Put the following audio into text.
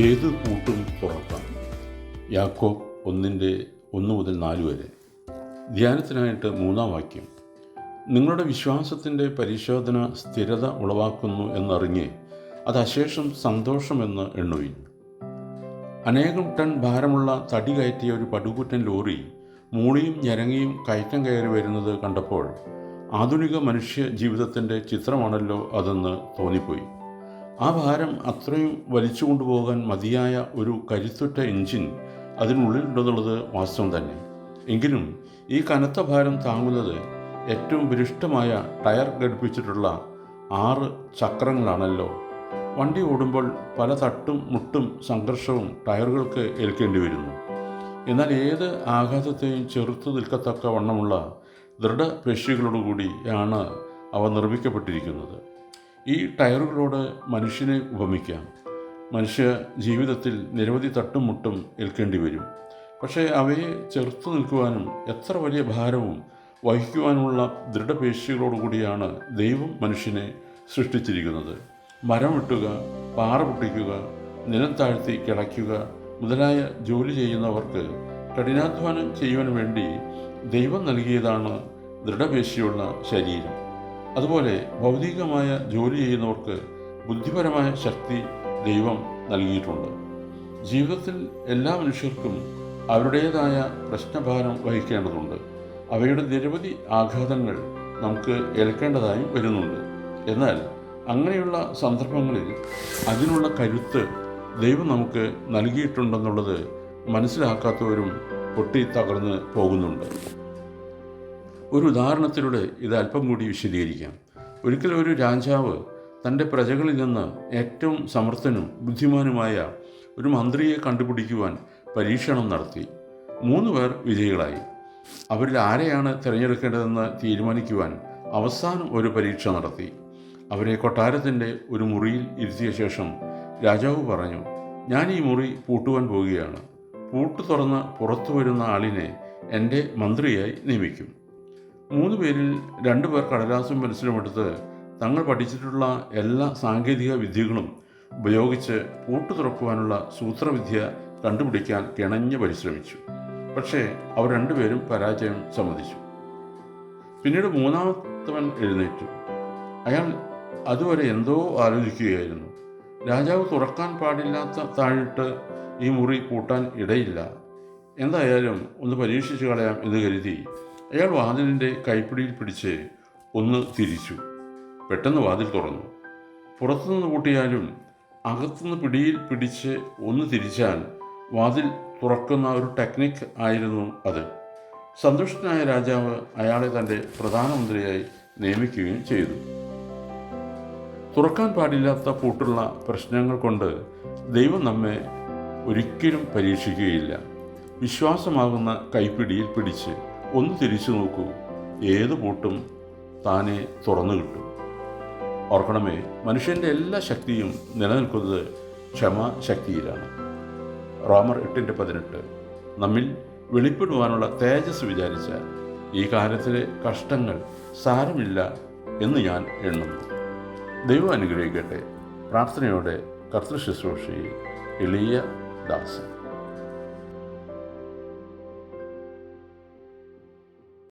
ഏത് പൂട്ടും തുറക്കാം. യാക്കോബ് 1:1-4 വരെ. ധ്യാനത്തിനായിട്ട് 3-ാം വാക്യം. നിങ്ങളുടെ വിശ്വാസത്തിൻ്റെ പരിശോധന സ്ഥിരത ഉളവാക്കുന്നു എന്നറിഞ്ഞ് അത് അശേഷം സന്തോഷമെന്ന് എണ്ണുവിൻ. അനേകം ടൺ ഭാരമുള്ള തടി കയറ്റിയ ഒരു പടുകൂറ്റൻ ലോറി മൂളിയും ഞരങ്ങിയും കയറ്റം കയറി വരുന്നത് കണ്ടപ്പോൾ ആധുനിക മനുഷ്യ ജീവിതത്തിൻ്റെ ചിത്രമാണല്ലോ അതെന്ന് തോന്നിപ്പോയി. ആ ഭാരം അത്രയും വലിച്ചു കൊണ്ടുപോകാൻ മതിയായ ഒരു കരുത്തുറ്റ എഞ്ചിൻ അതിനുള്ളിലുണ്ടെന്നുള്ളത് വാസ്തവം തന്നെ. എങ്കിലും ഈ കനത്ത ഭാരം താങ്ങുന്നത് ഏറ്റവും ബലിഷ്ഠമായ ടയർ ഘടിപ്പിച്ചിട്ടുള്ള 6 ചക്രങ്ങളാണല്ലോ. വണ്ടി ഓടുമ്പോൾ പല തട്ടും മുട്ടും സംഘർഷവും ടയറുകൾക്ക് ഏൽക്കേണ്ടി വരുന്നു. എന്നാൽ ഏത് ആഘാതത്തെയും ചെറുത്തു നിൽക്കത്തക്ക വണ്ണമുള്ള ദൃഢപേശികളോടുകൂടിയാണ് അവ നിർമ്മിക്കപ്പെട്ടിരിക്കുന്നത്. ഈ ടയറുകളോട് മനുഷ്യനെ ഉപമിക്കാം. മനുഷ്യ ജീവിതത്തിൽ നിരവധി തട്ടും മുട്ടും ഏൽക്കേണ്ടി വരും. പക്ഷേ അവയെ ചെറുത്തു നിൽക്കുവാനും എത്ര വലിയ ഭാരവും വഹിക്കുവാനുമുള്ള ദൃഢപേശികളോടുകൂടിയാണ് ദൈവം മനുഷ്യനെ സൃഷ്ടിച്ചിരിക്കുന്നത്. മരം വെട്ടുക, പാറ പൊട്ടിക്കുക, നിലം താഴ്ത്തി കിളയ്ക്കുക മുതലായ ജോലി ചെയ്യുന്നവർക്ക് കഠിനാധ്വാനം ചെയ്യുവാൻ വേണ്ടി ദൈവം നൽകിയതാണ് ദൃഢപേശിയുള്ള ശരീരം. അതുപോലെ ഭൗതികമായ ജോലി ചെയ്യുന്നവർക്ക് ബുദ്ധിപരമായ ശക്തി ദൈവം നൽകിയിട്ടുണ്ട്. ജീവിതത്തിൽ എല്ലാ മനുഷ്യർക്കും അവരുടേതായ പ്രശ്നഭാരം വഹിക്കേണ്ടതുണ്ട്. അവയുടെ നിരവധി ആഘാതങ്ങൾ നമുക്ക് ഏൽക്കേണ്ടതായും വരുന്നുണ്ട്. എന്നാൽ അങ്ങനെയുള്ള സന്ദർഭങ്ങളിൽ അതിനുള്ള കരുത്ത് ദൈവം നമുക്ക് നൽകിയിട്ടുണ്ടെന്നുള്ളത് മനസ്സിലാക്കാത്തവരും പൊട്ടി തകർന്ന് പോകുന്നുണ്ട്. ഒരു ഉദാഹരണത്തിലൂടെ ഇത് അല്പം കൂടി വിശദീകരിക്കാം. ഒരിക്കൽ ഒരു രാജാവ് തൻ്റെ പ്രജകളിൽ നിന്ന് ഏറ്റവും സമർത്ഥനും ബുദ്ധിമാനുമായ ഒരു മന്ത്രിയെ കണ്ടുപിടിക്കുവാൻ പരീക്ഷണം നടത്തി. 3 പേർ വിജയികളായി. അവരിൽ ആരെയാണ് തിരഞ്ഞെടുക്കേണ്ടതെന്ന് തീരുമാനിക്കുവാൻ അവസാനം ഒരു പരീക്ഷ നടത്തി. അവരെ കൊട്ടാരത്തിൻ്റെ ഒരു മുറിയിൽ ഇരുത്തിയ ശേഷം രാജാവ് പറഞ്ഞു, ഞാൻ ഈ മുറി പൂട്ടുവാൻ പോവുകയാണ്. പൂട്ട് തുറന്ന് പുറത്തു വരുന്ന ആളിനെ എൻ്റെ മന്ത്രിയായി നിയമിക്കും. 3 പേരിൽ 2 പേർ കടലാസും പെൻസിലും എടുത്ത് തങ്ങൾ പഠിച്ചിട്ടുള്ള എല്ലാ സാങ്കേതിക വിദ്യകളും ഉപയോഗിച്ച് പൂട്ട് തുറക്കുവാനുള്ള സൂത്രവിദ്യ കണ്ടുപിടിക്കാൻ കിണഞ്ഞ് പരിശ്രമിച്ചു. പക്ഷേ അവർ 2 പേരും പരാജയം സമ്മതിച്ചു. പിന്നീട് 3-ാമത്തവൻ എഴുന്നേറ്റു. അയാൾ അതുവരെ എന്തോ ആലോചിക്കുകയായിരുന്നു. രാജാവ് തുറക്കാൻ പാടില്ലാത്ത താഴിട്ട് ഈ മുറി പൂട്ടാൻ ഇടയില്ല. എന്തായാലും ഒന്ന് പരീക്ഷിച്ച് കളയാം എന്ന് കരുതി അയാൾ വാതിലിൻ്റെ കൈപ്പിടിയിൽ പിടിച്ച് ഒന്ന് തിരിച്ചു. പെട്ടെന്ന് വാതിൽ തുറന്നു. പുറത്തുനിന്ന് പൂട്ടിയാലും അകത്തുനിന്ന് പിടിയിൽ പിടിച്ച് ഒന്ന് തിരിച്ചാൽ വാതിൽ തുറക്കുന്ന ഒരു ടെക്നിക്ക് ആയിരുന്നു അത്. സന്തുഷ്ടനായ രാജാവ് അയാളെ തൻ്റെ പ്രധാനമന്ത്രിയായി നിയമിക്കുകയും ചെയ്തു. തുറക്കാൻ പാടില്ലാത്ത പൂട്ടുള്ള പ്രശ്നങ്ങൾ കൊണ്ട് ദൈവം നമ്മെ ഒരിക്കലും പരീക്ഷിക്കുകയില്ല. വിശ്വാസമാകുന്ന കൈപ്പിടിയിൽ പിടിച്ച് ഒന്ന് തിരിച്ചു നോക്കൂ, ഏത് പൂട്ടും താനെ തുറന്നു കിട്ടും. ഓർക്കണമേ, മനുഷ്യൻ്റെ എല്ലാ ശക്തിയും നിലനിൽക്കുന്നത് ക്ഷമാശക്തിയിലാണ്. റോമർ 8:18. നമ്മിൽ വെളിപ്പെടുവാനുള്ള തേജസ് വിചാരിച്ചാൽ ഈ കാലത്തിലെ കഷ്ടങ്ങൾ സാരമില്ല എന്ന് ഞാൻ എണ്ണുന്നു. ദൈവം അനുഗ്രഹിക്കട്ടെ. പ്രാർത്ഥനയോടെ കർത്തൃശുശ്രൂഷയിൽ എളിയ ദാസൻ.